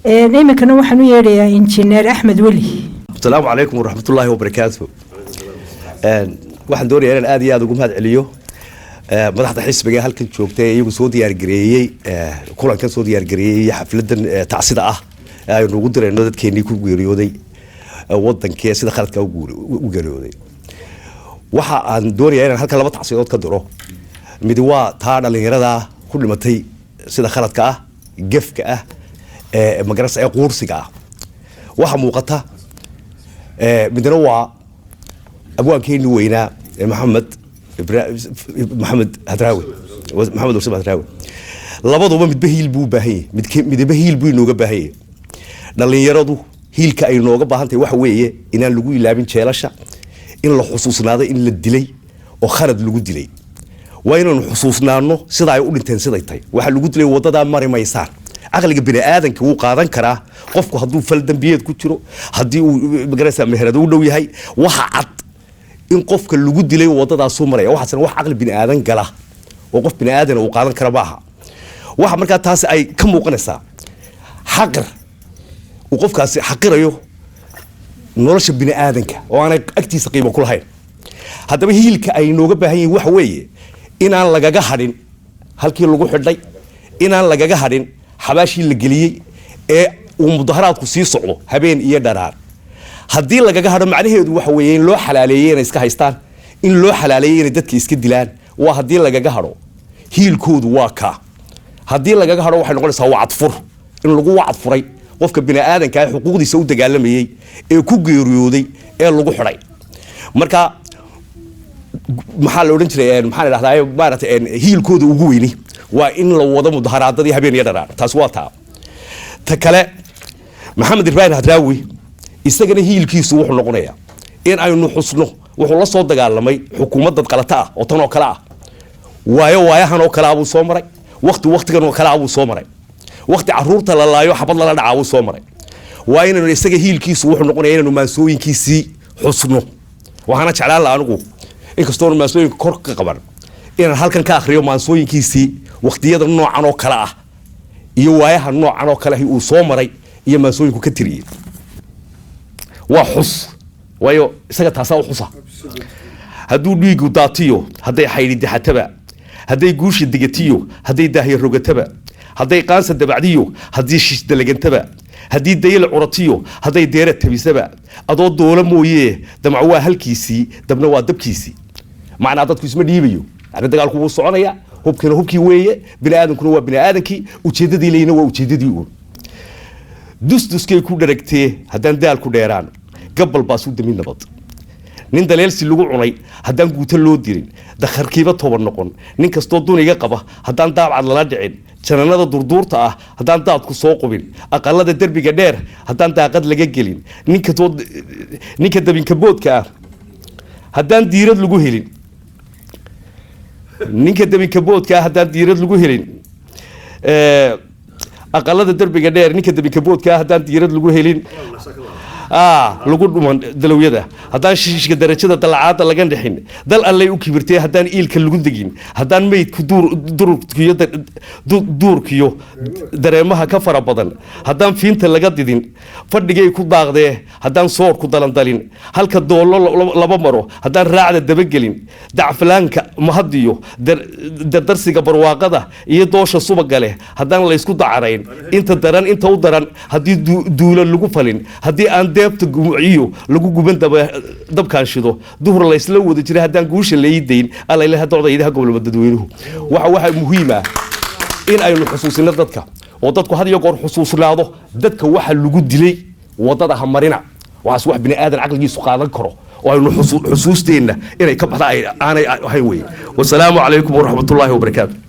iiminkana waxaan u yeedhayaa injineer Axmed Weli. السلام عليكم ورحمة الله وبركاته. waxaan doonayaa inaan aad iyo aad ugu mahad celiyo madaxda xisbiga halkan joogtay iyagu soo diyaar gareeyay kulankan soo diyaar gareeyay xafladan tacsida ah ay ugu direen dadkeenii ku geeriyooday wadankii sida khaladka u geeriyooday. waxa aan doonayaa inaan halkan laba tacsidood ka diro. mid waa taa dhalinyarada ku dhimatay sida khaladka ah gefka ah magarasa ee quursiga ah. waxa muuqata midna waa abwaankeeni weynaa محمد هدراوي محمد ورسم هدراوي labaduba midba hiil buu baahay midba hiil buu inooga baahay dhalinyaradu hiilka ay nooga baahantay waxa weeye inaan lagu ilaabin jeelasha in la xusuusnaado in la dilay oo khalad lagu dilay waa inaan xusuusnaano sida ay u dhinteen siday tahay waxa lagu dilay wadada marimaysaan aqliga bini aadanka uu qaadan karaa qofku hadduu fal dambiyeed ku jiro haddii uu magaraysa meherada u dhow yahay waxa cad in qofka lagu dilay wadada soo maraya waxa wax aqli bini aadan gala oo qof bini aadan uu qaadan kara baaha waxa marka taas ay ka muuqanaysaa xaqir uu qofkaasi xaqirayo nolosha bini aadanka oo aan agtiisa qiimo ku lahayn haddaba hiilka ay nooga baahan yihiin waxa weeye inaan lagaga hadhin halkii lagu xidhay inaan lagaga hadhin xabaashii la geliyay ee uu mudaharaadku sii socdo habeen iyo dharaar haddii lagaga hadho macnaheedu waxa weeye in loo xalaaleeyay inay iska haystaan in loo xalaaleeyay inay dadka iska dilaan waa haddii lagaga hadho hiilkoodu waa ka haddii lagaga hadho waxay noqonaysaa wacd fur in lagu wacd furay qofka bini aadanka ah xuquuqdiisa u dagaalamayay ee ku geeriyooday ee lagu xidhay marka maxaa la oran jiray maxaa la dhahdaa maaragtay hiilkooda ugu weyni waa in la wado mudaharaadadii habeen iyo dharaar taas waa ta kale maxamed ibraahim hadraawi isagana hiilkiisu wuxuu noqonayaa in aynu xusno wuxuu la soo dagaalamay xukuumadda qalata ah oo tan oo kala ah waayahan oo kala uu soo maray waqtigan oo kala uu soo maray waqti caruurta la laayo xabad la dhaca uu soo maray waa inaynu isaga hiilkiisu wuxuu noqonayaa inaynu maansooyinkiisii xusno waxaana jeclaan lahaa anigu inkastoo maansooyinka kor ka qaban inaan halkan ka akhriyo maansooyinkiisii waqtiyada noocan oo kala ah iyo waayaha noocan oo kale uu soo maray iyo maansooyinku ka tiriyay waa xus waayo isaga taasaa u xusa hadduu dhiigu daatiyo hadday xayri daxataba hadday guusha digatiyo hadday daahir rogataba hadday qaansa dabacdiyo haddii shish dalagantaba haddii dayl curatiyo hadday deera tabisaba adoo doola mooyee damcu waa halkiisii dabna waa dabkiisii macnaa dadku isma dhiibayo yani dagaalku wuu soconaya hubkina hubkii weeye bini aadankuna waa bini aadankii ujeedadii leeyna waa ujeedadii uun dusduskay ku dharagtee haddaan daal ku dheeraan gabal baas u damin nabad nin daleelsi lagu cunay haddaan guuta loo dirin dakharkiiba toban noqon nin kastoo duniga qaba haddaan daabcad lala dhicin jananada durduurta ah haddaan daadku soo qubin aqalada derbiga dheer haddaan daaqad laga gelin ninka dabinka boodka ah haddaan diirad lagu helin ninka dabinka boodka ah haddaan diirad lagu helin aqalada derbiga dheer ninka dabinka boodka ah haddaan diirad lagu helin lagu dhuman dalowyada haddaan shishka darajada dalacaada laga dhixin dal allay u kibirtay haddaan iilka lagu degin haddaan meydku duurkiyo dareemaha ka fara badan haddaan fiinta laga didin fadhigay ku daaqdee haddaan soorku dalandalin halka doollo laba maro haddaan raacda dabagelin dacfalaanka mahadiyo dardarsiga barwaaqada iyo doosha subaga leh haddaan laysku dacarayn inta daran inta u daran haddii duula lagu falin haddii aan deebta gumuciyo lagu guban dabkaan shido duhur la isla wada jiray haddaan guusha leeyidayn alla ilaahay docdayda gobolka dadweynuhu waxa muhiim ah in aynu xusuusino dadka oo dadku had iyo goor xusuusnaado dadka waxa lagu dilay wadada hamarina waas wax bini aadan aqligiisu qaadan karo oo aynu xusuusteena inay ka baxda aanay ahayn way wassalaamu calaykum wa rahmatullaahi wa barakaatuh